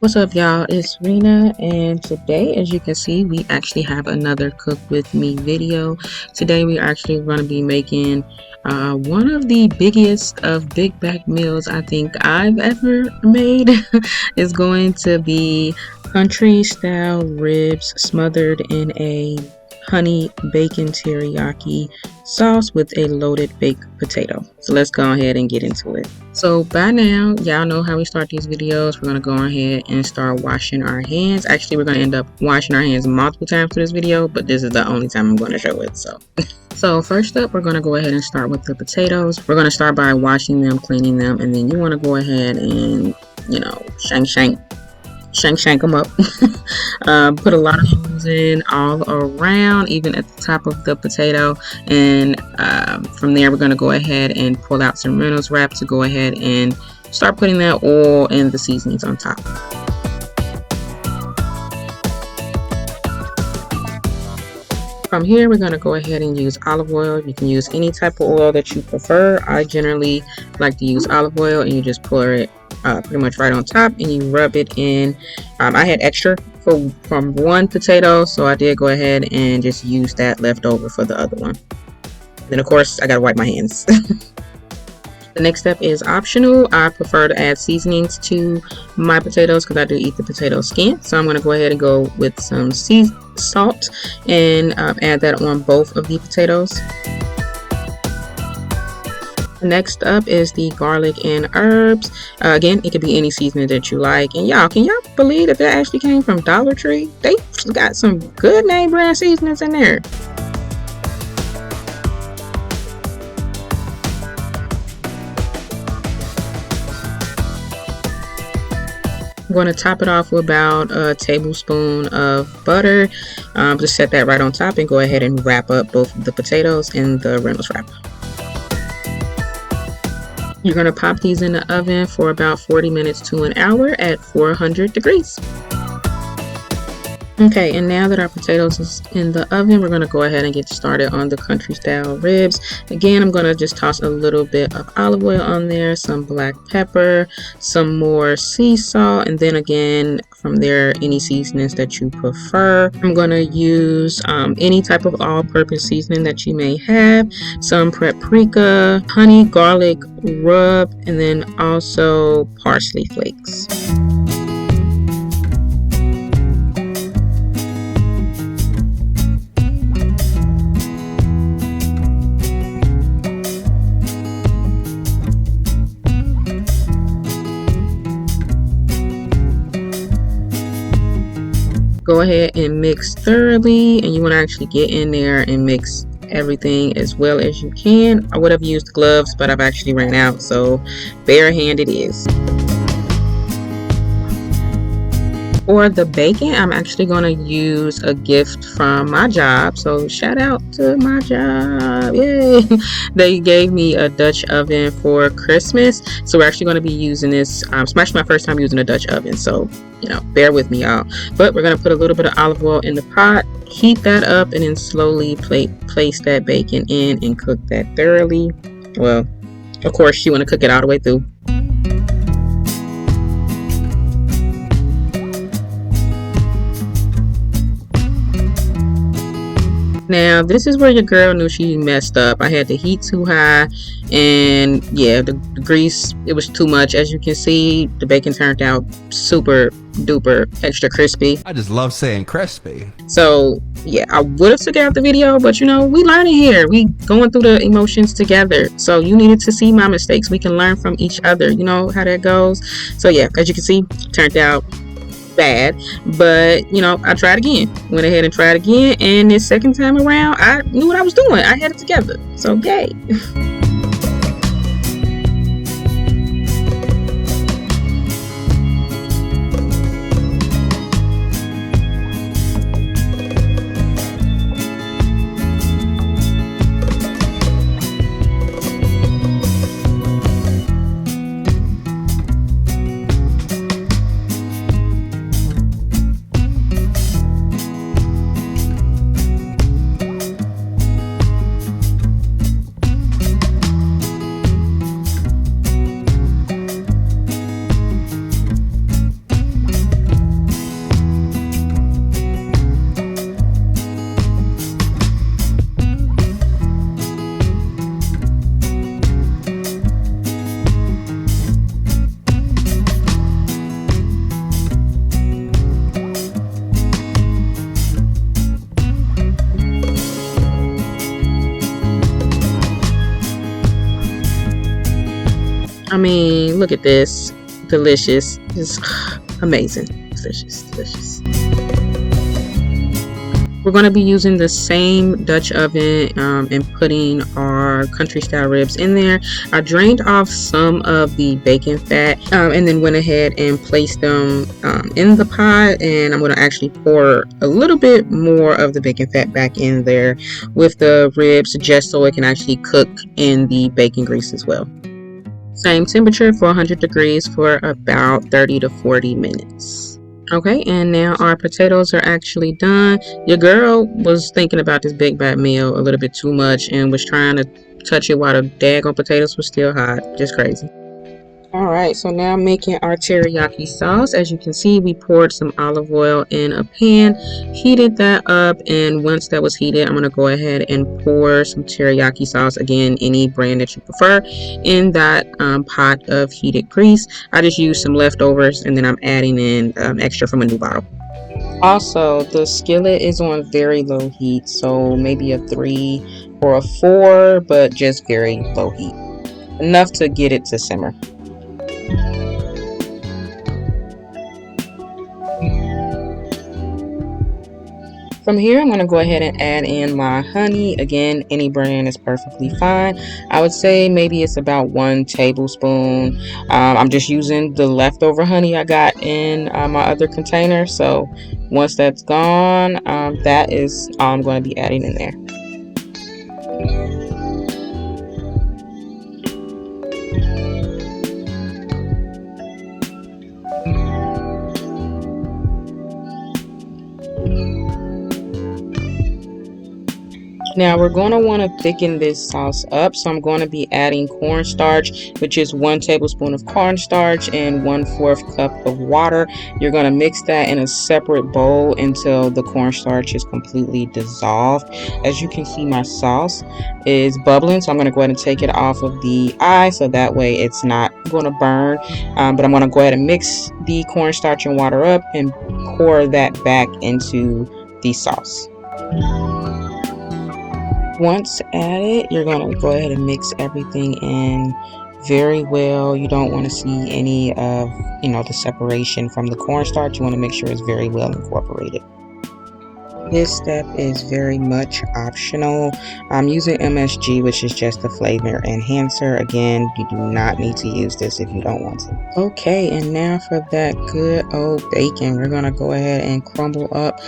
What's up, y'all? It's Rena, and today, as you can see, we actually have another cook with me video. Today we are actually going to be making one of the biggest of big back meals I think I've ever made. Is going to be country style ribs smothered in a honey bacon teriyaki sauce with a loaded baked potato. So let's go ahead and get into it. So by now, y'all know how we start these videos. We're going to go ahead and start washing our hands. Actually, we're going to end up washing our hands multiple times for this video, but this is the only time I'm going to show it. So first up, we're going to go ahead and start with the potatoes. We're going to start by washing them, cleaning them, and then you want to go ahead and, shank them up. Put a lot of holes in all around, even at the top of the potato, and from there we're going to go ahead and pull out some Reynolds wrap to go ahead and start putting that oil and the seasonings on top. From here, we're going to go ahead and use olive oil. You can use any type of oil that you prefer. I generally like to use olive oil, and you just pour it pretty much right on top, and you rub it in. I had extra from one potato, so I did go ahead and just use that left over for the other one. Then, of course, I got to wipe my hands. The next step is optional. I prefer to add seasonings to my potatoes because I do eat the potato skin. So I'm going to go ahead and go with some sea salt and add that on both of the potatoes. Next up is the garlic and herbs. Again, it could be any seasoning that you like. And y'all, can y'all believe that actually came from Dollar Tree? They got some good name brand seasonings in there. I'm going to top it off with about a tablespoon of butter. Just set that right on top and go ahead and wrap up both the potatoes in the Reynolds wrap. You're going to pop these in the oven for about 40 minutes to an hour at 400 degrees. Okay, and now that our potatoes is in the oven, we're going to go ahead and get started on the country style ribs. Again, I'm going to just toss a little bit of olive oil on there, some black pepper, some more sea salt, and then again from there any seasonings that you prefer. I'm going to use any type of all-purpose seasoning that you may have, some paprika, honey garlic rub, and then also parsley flakes. Go ahead and mix thoroughly, and you want to actually get in there and mix everything as well as you can. I would have used gloves, but I've actually ran out, so bare hand it is. For the bacon, I'm actually going to use a gift from my job. So shout out to my job. Yay! They gave me a Dutch oven for Christmas. So we're actually going to be using this. It's actually my first time using a Dutch oven. So, bear with me, y'all. But we're going to put a little bit of olive oil in the pot, heat that up, and then slowly place that bacon in and cook that thoroughly. Well, of course, you want to cook it all the way through. Now, this is where your girl knew she messed up. I had the heat too high, and yeah, the grease, it was too much. As you can see, the bacon turned out super duper extra crispy. I just love saying crispy. So yeah, I would have took out the video, but we learning here. We going through the emotions together. So you needed to see my mistakes. We can learn from each other. You know how that goes. So yeah, as you can see, turned out bad, but I tried again, went ahead and tried again, and this second time around I knew what I was doing. I had it together, so yay. mean, look at this. Delicious. Just amazing. Delicious, delicious. We're going to be using the same Dutch oven and putting our country style ribs in there. I drained off some of the bacon fat and then went ahead and placed them in the pot, and I'm going to actually pour a little bit more of the bacon fat back in there with the ribs just so it can actually cook in the bacon grease as well. Same temperature, 400 degrees for about 30 to 40 minutes. Okay, and now our potatoes are actually done. Your girl was thinking about this big bad meal a little bit too much and was trying to touch it while the daggone potatoes were still hot. Just crazy. Alright, so now making our teriyaki sauce. As you can see, we poured some olive oil in a pan, heated that up, and once that was heated, I'm going to go ahead and pour some teriyaki sauce, again, any brand that you prefer, in that pot of heated grease. I just used some leftovers, and then I'm adding in extra from a new bottle. Also, the skillet is on very low heat, so maybe a 3 or a 4, but just very low heat. Enough to get it to simmer. From here, I'm going to go ahead and add in my honey. Again, any brand is perfectly fine. I would say maybe it's about 1 tablespoon. I'm just using the leftover honey I got in my other container. So once that's gone, that is all I'm going to be adding in there. Now we're going to want to thicken this sauce up, so I'm going to be adding cornstarch, which is 1 tablespoon of cornstarch and 1/4 cup of water. You're going to mix that in a separate bowl until the cornstarch is completely dissolved. As you can see, my sauce is bubbling, so I'm going to go ahead and take it off of the eye so that way it's not going to burn. But I'm going to go ahead and mix the cornstarch and water up and pour that back into the sauce. Once added, you're going to go ahead and mix everything in very well. You don't want to see any of, the separation from the cornstarch. You want to make sure it's very well incorporated. This step is very much optional. I'm using MSG, which is just a flavor enhancer. Again, you do not need to use this if you don't want to. Okay, and now for that good old bacon, we're going to go ahead and crumble up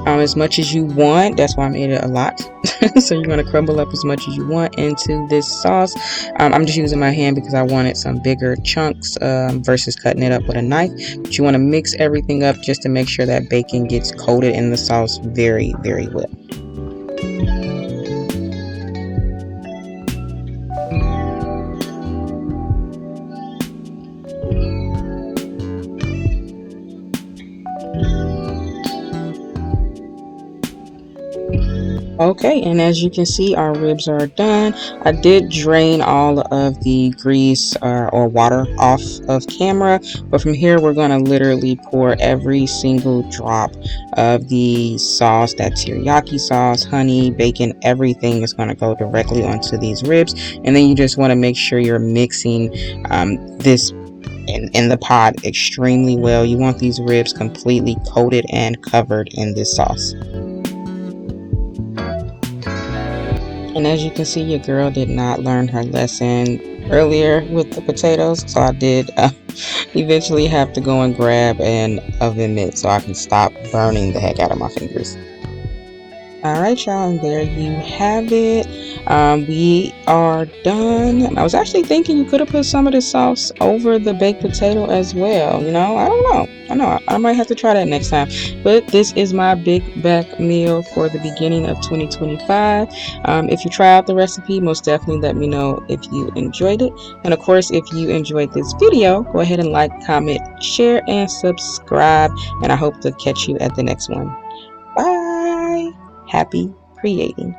as much as you want. That's why I made it a lot. So you're going to crumble up as much as you want into this sauce. I'm just using my hand because I wanted some bigger chunks versus cutting it up with a knife. But you want to mix everything up just to make sure that bacon gets coated in the sauce very, very well. Okay, and as you can see, our ribs are done. I did drain all of the grease or water off of camera, but from here we're going to literally pour every single drop of the sauce, that teriyaki sauce, honey, bacon, everything is going to go directly onto these ribs. And then you just want to make sure you're mixing this in the pot extremely well. You want these ribs completely coated and covered in this sauce. And as you can see, your girl did not learn her lesson earlier with the potatoes, so I did eventually have to go and grab an oven mitt so I can stop burning the heck out of my fingers. Alright, y'all, and there you have it. We are done. I was actually thinking you could have put some of the sauce over the baked potato as well. I don't know. I might have to try that next time. But this is my big back meal for the beginning of 2025. If you try out the recipe, most definitely let me know if you enjoyed it. And of course, if you enjoyed this video, go ahead and like, comment, share, and subscribe. And I hope to catch you at the next one. Bye. Happy creating.